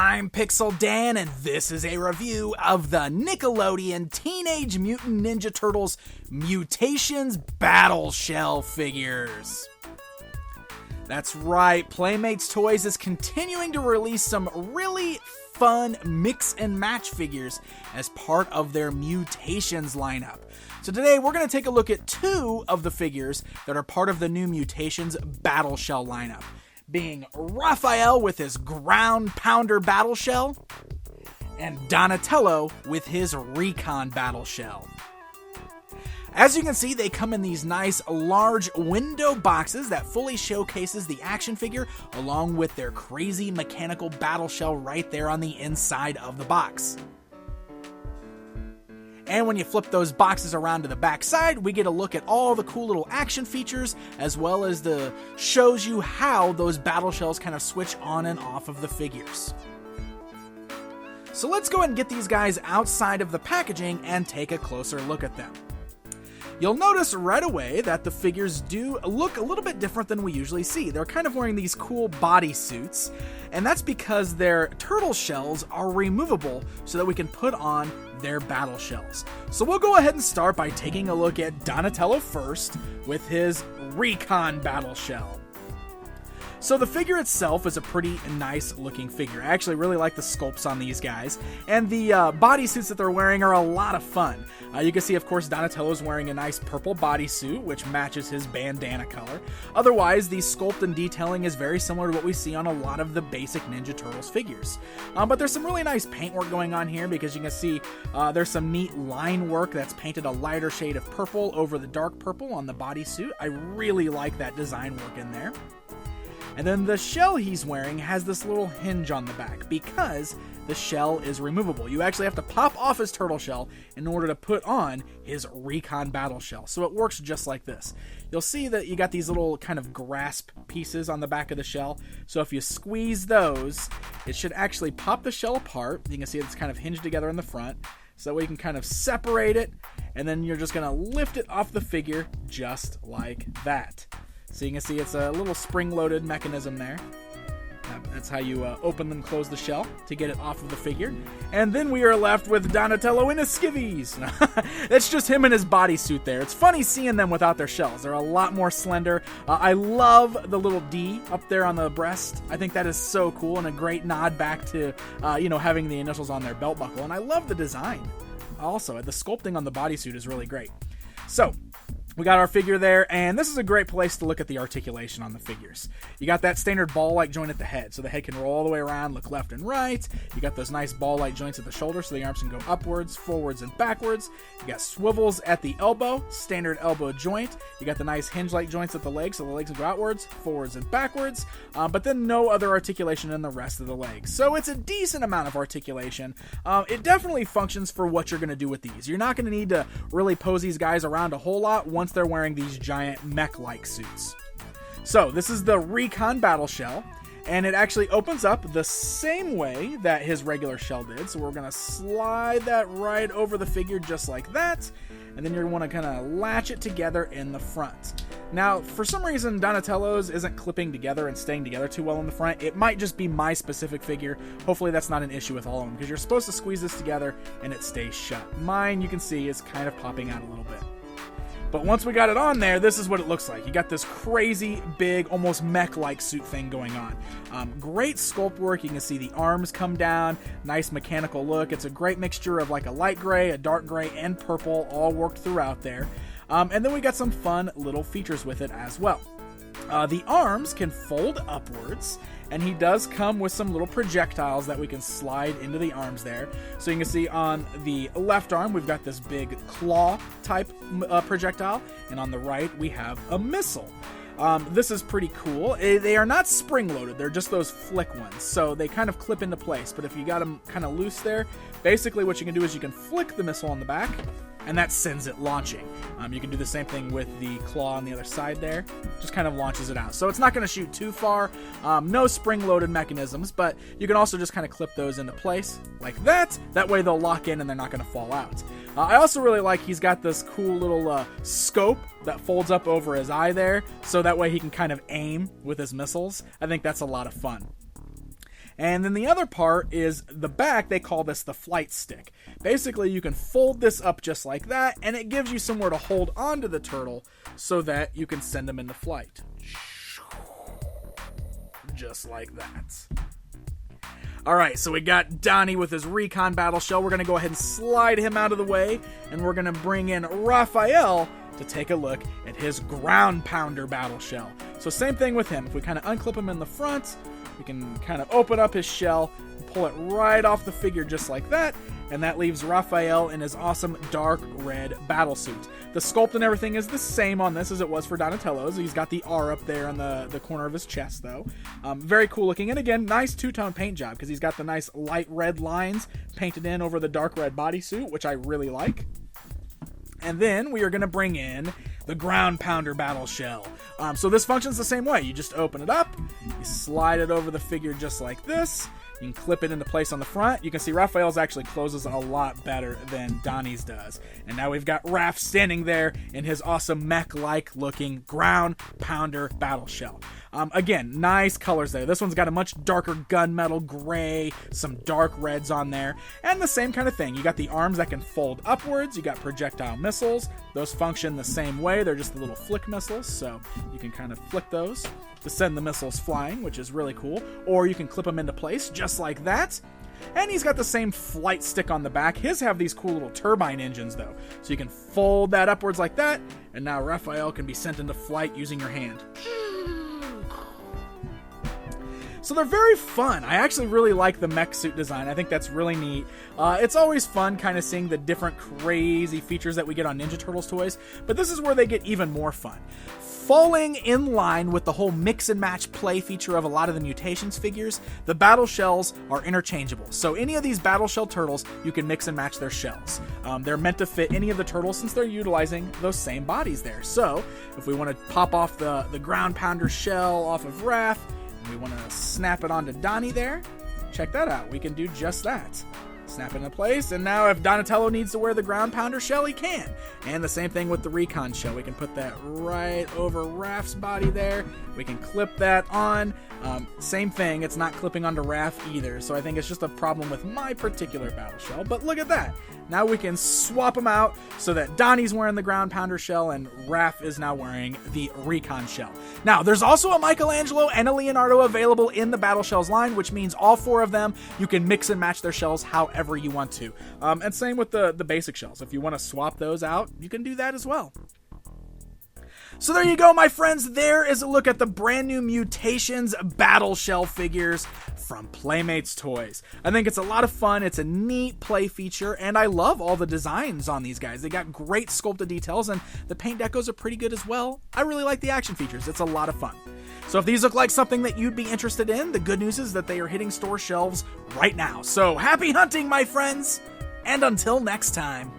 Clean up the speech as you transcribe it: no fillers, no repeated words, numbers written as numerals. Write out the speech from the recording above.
I'm Pixel Dan, and this is a review of the Nickelodeon Teenage Mutant Ninja Turtles Mutations Battle Shell figures. That's right, Playmates Toys is continuing to release some really fun mix and match figures as part of their Mutations lineup. So today we're going to take a look at two of the figures that are part of the new Mutations Battle Shell lineup, being Rafael with his Ground Pounder Battle Shell, and Donatello with his Recon Battle Shell. As you can see, they come in these nice large window boxes that fully showcases the action figure along with their crazy mechanical battle shell right there on the inside of the box. And when you flip those boxes around to the back side, we get a look at all the cool little action features, as well as shows you how those battle shells kind of switch on and off of the figures. So let's go ahead and get these guys outside of the packaging and take a closer look at them. You'll notice right away that the figures do look a little bit different than we usually see. They're kind of wearing these cool bodysuits, and that's because their turtle shells are removable so that we can put on their battle shells. So we'll go ahead and start by taking a look at Donatello first with his Recon Battle Shell. So the figure itself is a pretty nice looking figure. I actually really like the sculpts on these guys, and the bodysuits that they're wearing are a lot of fun. You can see, of course, Donatello's wearing a nice purple bodysuit, which matches his bandana color. Otherwise, the sculpt and detailing is very similar to what we see on a lot of the basic Ninja Turtles figures. But there's some really nice paintwork going on here, because you can see there's some neat line work that's painted a lighter shade of purple over the dark purple on the bodysuit. I really like that design work in there. And then the shell he's wearing has this little hinge on the back because the shell is removable. You actually have to pop off his turtle shell in order to put on his Recon Battle Shell. So it works just like this. You'll see that you got these little kind of grasp pieces on the back of the shell. So if you squeeze those, it should actually pop the shell apart. You can see it's kind of hinged together in the front. So that way you can kind of separate it, and then you're just going to lift it off the figure just like that. So you can see it's a little spring-loaded mechanism there. That's how you open and close the shell to get it off of the figure. And then we are left with Donatello in his skivvies. That's just him in his bodysuit there. It's funny seeing them without their shells. They're a lot more slender. I love the little D up there on the breast. I think that is so cool and a great nod back to having the initials on their belt buckle. And I love the design. Also, the sculpting on the bodysuit is really great. So we got our figure there, and this is a great place to look at the articulation on the figures. You got that standard ball-like joint at the head, so the head can roll all the way around, look left and right. You got those nice ball-like joints at the shoulder, so the arms can go upwards, forwards, and backwards. You got swivels at the elbow, standard elbow joint. You got the nice hinge-like joints at the legs, so the legs will go outwards, forwards, and backwards. But then no other articulation in the rest of the legs. So it's a decent amount of articulation. It definitely functions for what you're going to do with these. You're not going to need to really pose these guys around a whole lot once they're wearing these giant mech-like suits. So this is the Recon Battle Shell, and it actually opens up the same way that his regular shell did. So we're going to slide that right over the figure just like that, and then you're going to want to kind of latch it together in the front. Now, for some reason, Donatello's isn't clipping together and staying together too well in the front. It might just be my specific figure. Hopefully that's not an issue with all of them, because you're supposed to squeeze this together and it stays shut. Mine, you can see, is kind of popping out a little bit. But once we got it on there, this is what it looks like. You got this crazy, big, almost mech-like suit thing going on. Great sculpt work. You can see the arms come down. Nice mechanical look. It's a great mixture of like a light gray, a dark gray, and purple all worked throughout there. And then we got some fun little features with it as well. The arms can fold upwards, and he does come with some little projectiles that we can slide into the arms there. So you can see on the left arm, we've got this big claw type projectile, and on the right, we have a missile. This is pretty cool. They are not spring-loaded. They're just those flick ones, so they kind of clip into place. But if you got them kind of loose there, basically what you can do is you can flick the missile on the back, and that sends it launching. You can do the same thing with the claw on the other side there. Just kind of launches it out. So it's not going to shoot too far. No spring-loaded mechanisms, but you can also just kind of clip those into place like that. That way they'll lock in and they're not going to fall out. I also really like he's got this cool little scope that folds up over his eye there, so that way he can kind of aim with his missiles. I think that's a lot of fun. And then the other part is the back. They call this the flight stick. Basically, you can fold this up just like that, and it gives you somewhere to hold onto the turtle so that you can send them into flight. Just like that. Alright, so we got Donnie with his Recon Battle Shell. We're going to go ahead and slide him out of the way, and we're going to bring in Rafael to take a look at his Ground Pounder Battle Shell. So same thing with him. If we kind of unclip him in the front, we can kind of open up his shell and pull it right off the figure just like that, and that leaves Rafael in his awesome dark red battle suit. The sculpt and everything is the same on this as it was for Donatello's. He's got the R up there on the corner of his chest, though. Very cool looking. And again, nice two-tone paint job, because he's got the nice light red lines painted in over the dark red bodysuit, which I really like. And then we are going to bring in the Ground Pounder Battle Shell. So this functions the same way. You just open it up, you slide it over the figure just like this. You can clip it into place on the front. You can see Raphael's actually closes a lot better than Donnie's does. And now we've got Raft standing there in his awesome mech-like looking Ground Pounder Battle Shell. Again, nice colors there. This one's got a much darker gunmetal gray, some dark reds on there, and the same kind of thing. You got the arms that can fold upwards. You got projectile missiles. Those function the same way. They're just the little flick missiles, so you can kind of flick those to send the missiles flying, which is really cool. Or you can clip them into place just like that. And he's got the same flight stick on the back. His have these cool little turbine engines, though. So you can fold that upwards like that, and now Raphael can be sent into flight using your hand. So they're very fun. I actually really like the mech suit design. I think that's really neat. It's always fun kind of seeing the different crazy features that we get on Ninja Turtles toys, but this is where they get even more fun. Falling in line with the whole mix and match play feature of a lot of the Mutations figures, the battle shells are interchangeable. So any of these battle shell turtles, you can mix and match their shells. They're meant to fit any of the turtles since they're utilizing those same bodies there. So if we want to pop off the Ground Pounder shell off of Raft, we want to snap it onto Donnie there. Check that out. We can do just that. Snap it into place, and now if Donatello needs to wear the Ground Pounder shell, he can. And the same thing with the Recon shell. We can put that right over Raft's body there. We can clip that on. Same thing, it's not clipping onto Raft either, so I think it's just a problem with my particular battle shell. But look at that. Now we can swap them out so that Donnie's wearing the Ground Pounder shell and Raft is now wearing the Recon shell. Now, there's also a Michelangelo and a Leonardo available in the Battle Shells line, which means all four of them, you can mix and match their shells however you want to. And same with the basic shells. If you want to swap those out, you can do that as well. So there you go, my friends. There is a look at the brand new Mutations Battle Shell figures from Playmates Toys. I think it's a lot of fun. It's a neat play feature, and I love all the designs on these guys. They got great sculpted details, and the paint decos are pretty good as well. I really like the action features. It's a lot of fun. So if these look like something that you'd be interested in, the good news is that they are hitting store shelves right now. So happy hunting, my friends, and until next time.